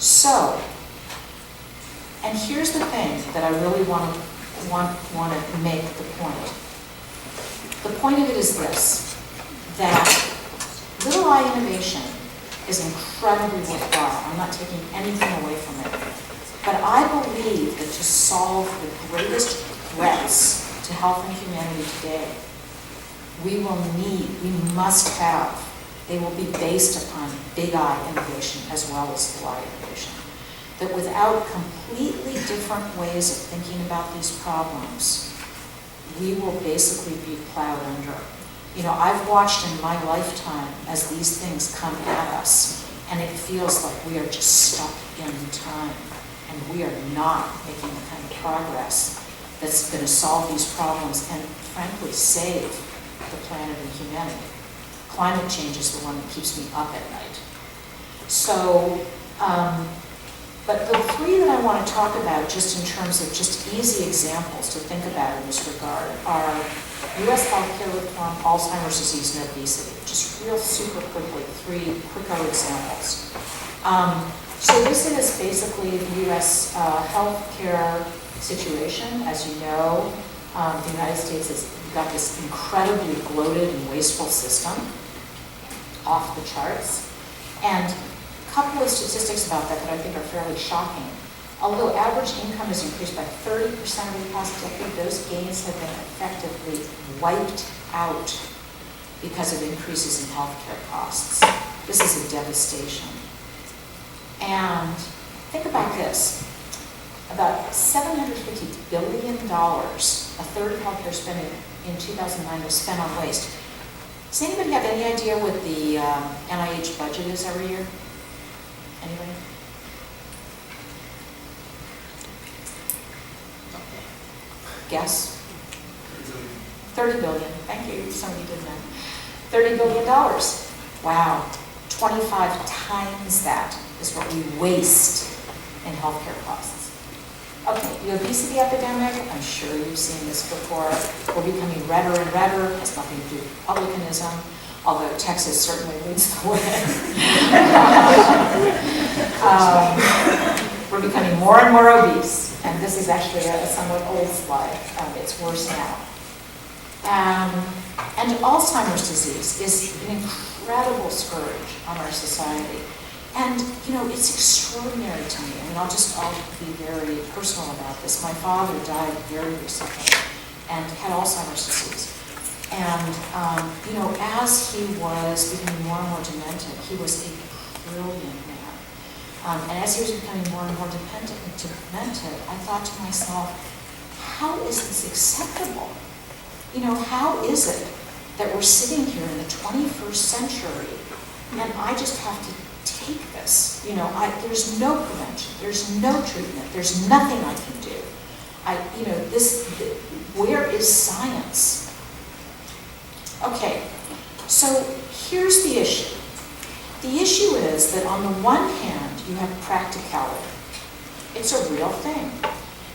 So, and here's the thing that I really want to make the point. The point of it is this, that little I innovation is incredibly worthwhile. I'm not taking anything away from it. But I believe that to solve the greatest threats to health and humanity today, we must have, they will be based upon big I innovation as well as little I innovation. That without completely different ways of thinking about these problems, we will basically be plowed under. You know, I've watched in my lifetime as these things come at us, and it feels like we are just stuck in time, and we are not making the kind of progress that's going to solve these problems and, frankly, save the planet and humanity. Climate change is the one that keeps me up at night. So, but the three that I want to talk about, just in terms of just easy examples to think about in this regard, are U.S. healthcare reform, Alzheimer's disease, and obesity. Just real super quickly, three quicko examples. So this is basically the U.S. Healthcare situation. As you know, the United States has got this incredibly bloated and wasteful system, off the charts. And a couple of statistics about that I think are fairly shocking. Although average income has increased by 30% over the past decade, those gains have been effectively wiped out because of increases in healthcare costs. This is a devastation. And think about this. About $750 billion, a third of healthcare spending in 2009 was spent on waste. Does anybody have any idea what the NIH budget is every year? Anybody? Guess? 30 billion. Thank you. Somebody did that. $30 billion. Wow. 25 times that is what we waste in healthcare costs. Okay, the obesity epidemic, I'm sure you've seen this before. We're becoming redder and redder. It has nothing to do with republicanism, although Texas certainly leads the way. We're becoming more and more obese, and this is actually a somewhat old slide. It's worse now. And Alzheimer's disease is an incredible scourge on our society. And, you know, it's extraordinary to me. I mean, I'll be very personal about this. My father died very recently and had Alzheimer's disease. And, you know, as he was becoming more and more demented, he was a brilliant man. And as he was becoming more and more demented, I thought to myself, how is this acceptable? You know, how is it that we're sitting here in the 21st century and I just have to take this? You know, there's no prevention, there's no treatment, there's nothing I can do. Where is science? Okay, so here's the issue. The issue is that on the one hand, you have practicality. It's a real thing.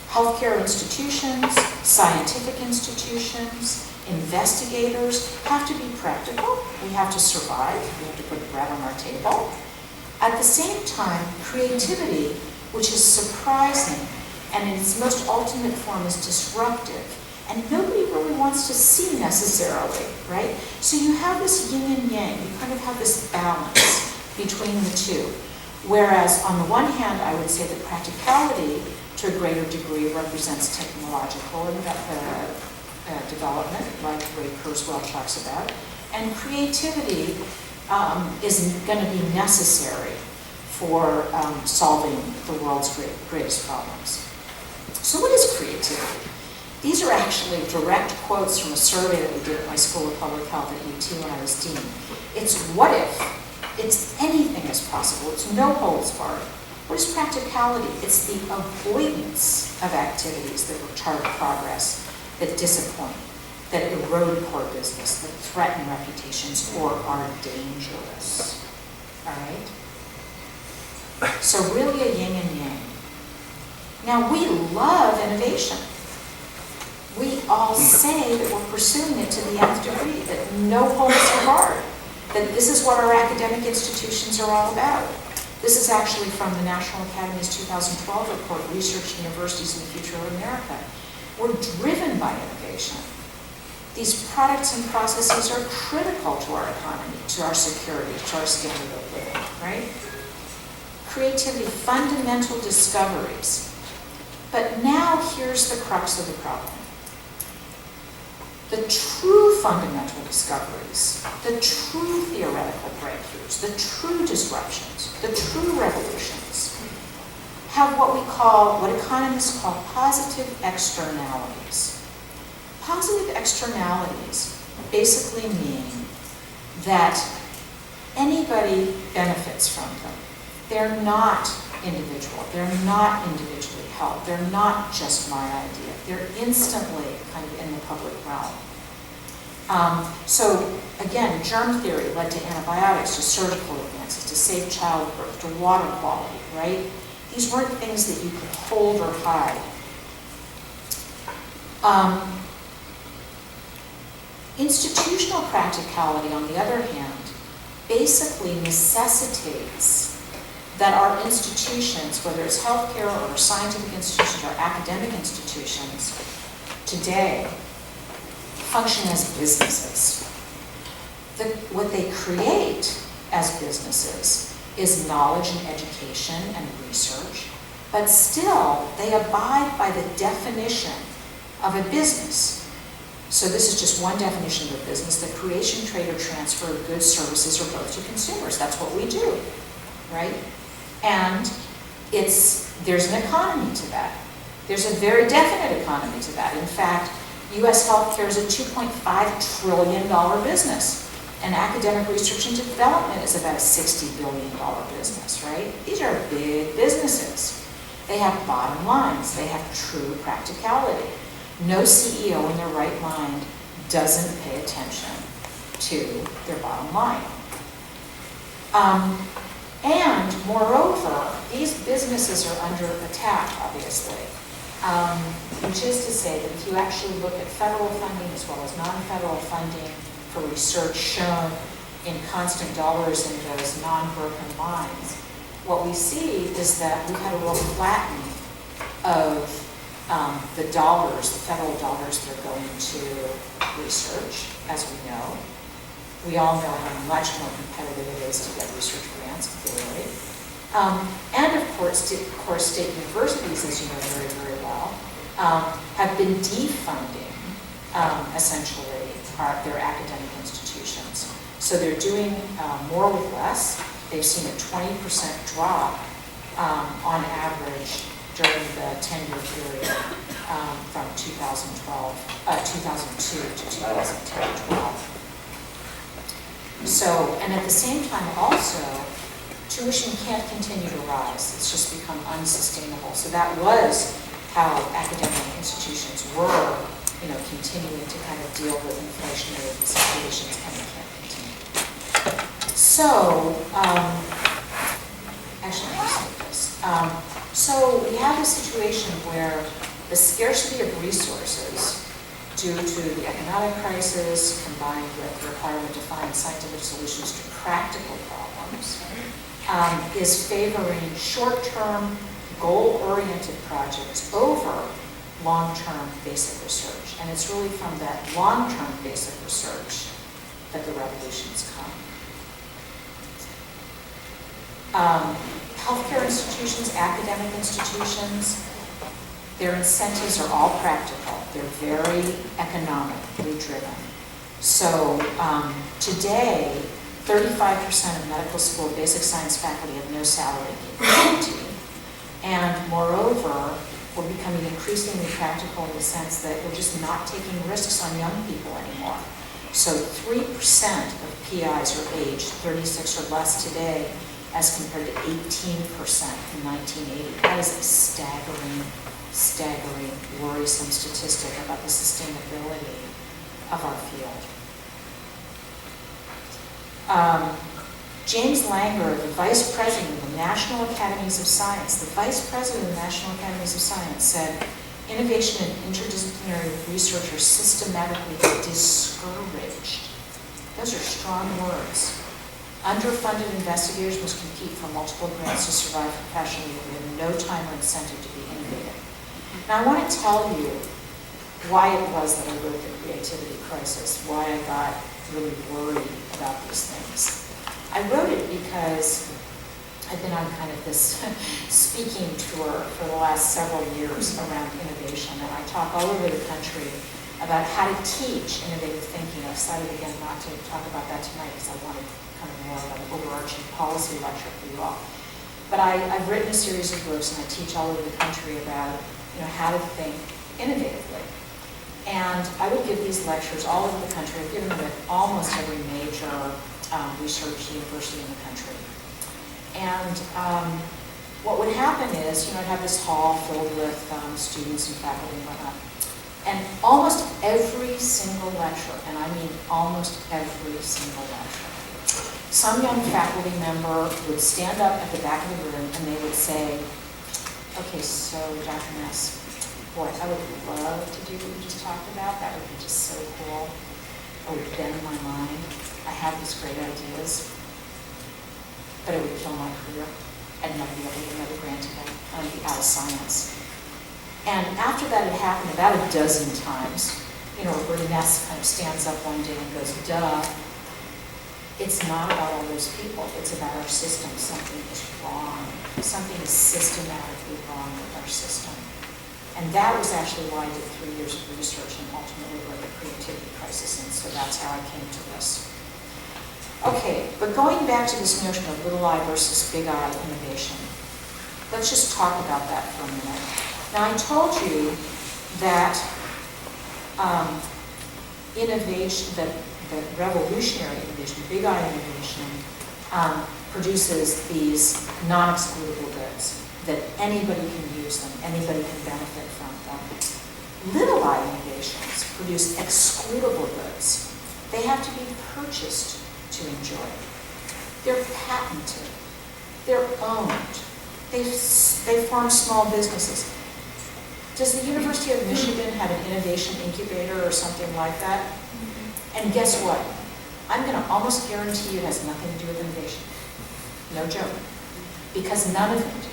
Healthcare institutions, scientific institutions, investigators have to be practical. We have to survive. We have to put bread on our table. At the same time, creativity, which is surprising and in its most ultimate form is disruptive, and nobody really wants to see necessarily, right? So you have this yin and yang. You kind of have this balance between the two. Whereas on the one hand, I would say that practicality to a greater degree represents technological development, like Ray Kurzweil talks about, and creativity is going to be necessary for solving the world's greatest problems. So what is creativity? These are actually direct quotes from a survey that we did at my School of Public Health at UT when I was dean. It's what if. It's anything is possible. It's no holds barred. What is practicality? It's the avoidance of activities that retard progress, that disappoint, that erode core business, that threaten reputations, or are dangerous. All right? So really a yin and yang. Now, we love innovation. We all say that we're pursuing it to the nth degree, that no holds are barred, that this is what our academic institutions are all about. This is actually from the National Academy's 2012 report, Research Universities in the Future of America. We're driven by innovation. These products and processes are critical to our economy, to our security, to our standard of living, right? Creativity, fundamental discoveries. But now here's the crux of the problem. The true fundamental discoveries, the true theoretical breakthroughs, the true disruptions, the true revolutions, have what economists call positive externalities. Positive externalities basically mean that anybody benefits from them. They're not individual. They're not individually held. They're not just my idea. They're instantly kind of in the public realm. So again, germ theory led to antibiotics, to surgical advances, to safe childbirth, to water quality, right? These weren't things that you could hold or hide. Institutional practicality, on the other hand, basically necessitates that our institutions, whether it's healthcare or scientific institutions or academic institutions, today function as businesses. What they create as businesses is knowledge and education and research, but still they abide by the definition of a business. So this is just one definition of a business: the creation, trade, or transfer of goods, services, or both to consumers. That's what we do, right? And there's an economy to that. There's a very definite economy to that. In fact, U.S. healthcare is a $2.5 trillion business, and academic research and development is about a $60 billion business, right? These are big businesses. They have bottom lines. They have true practicality. No CEO in their right mind doesn't pay attention to their bottom line. And moreover, these businesses are under attack, obviously, which is to say that if you actually look at federal funding as well as non-federal funding for research shown in constant dollars in those non-broken lines, what we see is that we've had a real flattening of the dollars, the federal dollars that are going to research, as we know. We all know how much more competitive it is to get research grants, clearly. And of course, state universities, as you know very, very well, have been defunding, essentially, their academic institutions. So they're doing more with less. They've seen a 20% drop on average during the 10-year period from 2002 to 2010-12. So, and at the same time also, tuition can't continue to rise. It's just become unsustainable. So that was how academic institutions were, continuing to kind of deal with inflationary situations, and they can't continue. So, actually, let me say this. So we have a situation where the scarcity of resources due to the economic crisis combined with the requirement to find scientific solutions to practical problems is favoring short-term, goal-oriented projects over long-term basic research. And it's really from that long-term basic research that the revolutions come. Healthcare institutions, academic institutions, their incentives are all practical. They're very economically driven. So today, 35% of medical school basic science faculty have no salary guarantee. And moreover, we're becoming increasingly practical in the sense that we're just not taking risks on young people anymore. So 3% of PIs are aged 36 or less today, as compared to 18% in 1980. That is a staggering, worrisome statistic about the sustainability of our field. James Langer, the Vice President of the National Academies of Science, said, innovation and interdisciplinary research are systematically discouraged. Those are strong words. Underfunded investigators must compete for multiple grants to survive professionally, but we have no time or incentive to be innovative. Now, I want to tell you why it was that I wrote The Creativity Crisis, why I got really worried about these things. I wrote it because I've been on kind of this speaking tour for the last several years around innovation, and I talk all over the country about how to teach innovative thinking. I've decided again not to talk about that tonight because I wanted kind of more of an overarching policy lecture for you all. But I've written a series of books and I teach all over the country about how to think innovatively. And I would give these lectures all over the country. I've given them at almost every major research university in the country. And what would happen is, I'd have this hall filled with students and faculty and whatnot. And almost every single lecture, and I mean almost every single lecture, some young faculty member would stand up at the back of the room and they would say, okay, so Dr. Ness, boy, I would love to do what you just talked about. That would be just so cool. It would bend my mind. I have these great ideas, but it would kill my career. I'd never be able to get another grant again. I'd be out of science. And after that had happened about a dozen times, where Ness kind of stands up one day and goes, duh, it's not about all those people. It's about our system. Something is wrong. Something is systematically wrong with our system. And that was actually why I did 3 years of research and ultimately wrote The Creativity Crisis, and so that's how I came to this. Okay, but going back to this notion of little I versus big I innovation, let's just talk about that for a minute. Now, I told you that innovation, that revolutionary innovation, big I innovation, produces these non-excludable goods, that anybody can use them, anybody can benefit from them. Little I innovations produce excludable goods. They have to be purchased to enjoy. They're patented. They're owned. They form small businesses. Does the University of Michigan have an innovation incubator or something like that? And guess what? I'm going to almost guarantee you it has nothing to do with innovation. No joke. Because none of them do.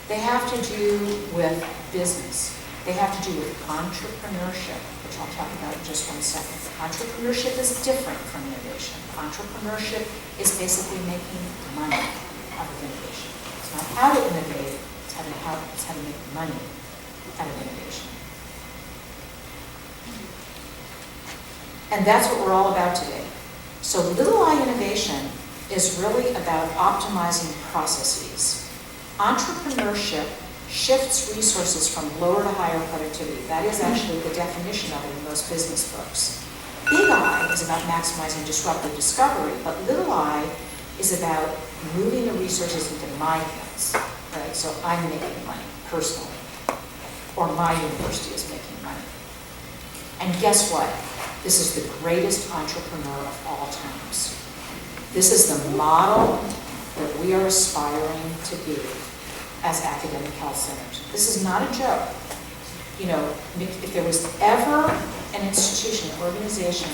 They have to do with business. They have to do with entrepreneurship, which I'll talk about in just one second. Entrepreneurship is different from innovation. Entrepreneurship is basically making money out of innovation. It's not how to innovate, it's how to make money out of innovation. And that's what we're all about today. So little I innovation is really about optimizing processes. Entrepreneurship shifts resources from lower to higher productivity. That is actually the definition of it in most business books. Big I is about maximizing disruptive discovery, but little I is about moving the resources into my hands, right? So I'm making money personally, or my university is making money. And guess what? This is the greatest entrepreneur of all times. This is the model that we are aspiring to be as academic health centers. This is not a joke. If there was ever an institution, an organization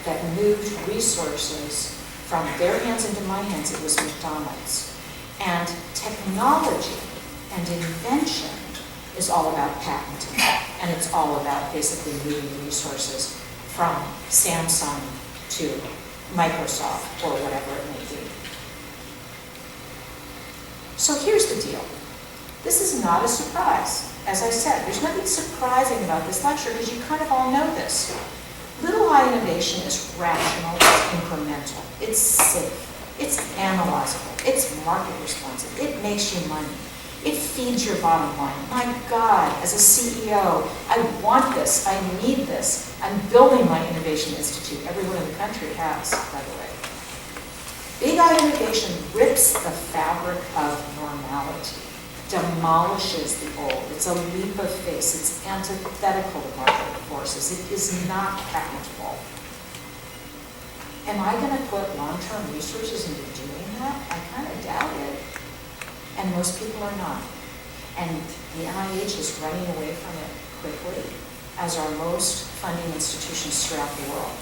that moved resources from their hands into my hands, it was McDonald's. And technology and invention is all about patenting, and it's all about basically moving resources from Samsung to Microsoft or whatever it may be. So here's the deal. This is not a surprise. As I said, there's nothing surprising about this lecture because you kind of all know this. Little I innovation is rational, it's incremental, it's safe, it's analyzable, it's market responsive, it makes you money. It feeds your bottom line. My God, as a CEO, I want this, I need this. I'm building my innovation institute. Everyone in the country has, by the way. Big I innovation rips the fabric of normality, demolishes the old. It's a leap of faith. It's antithetical to market forces. It is not patentable. Am I going to put long-term resources into doing that? I kind of doubt it. And most people are not. And the NIH is running away from it quickly, as are most funding institutions throughout the world.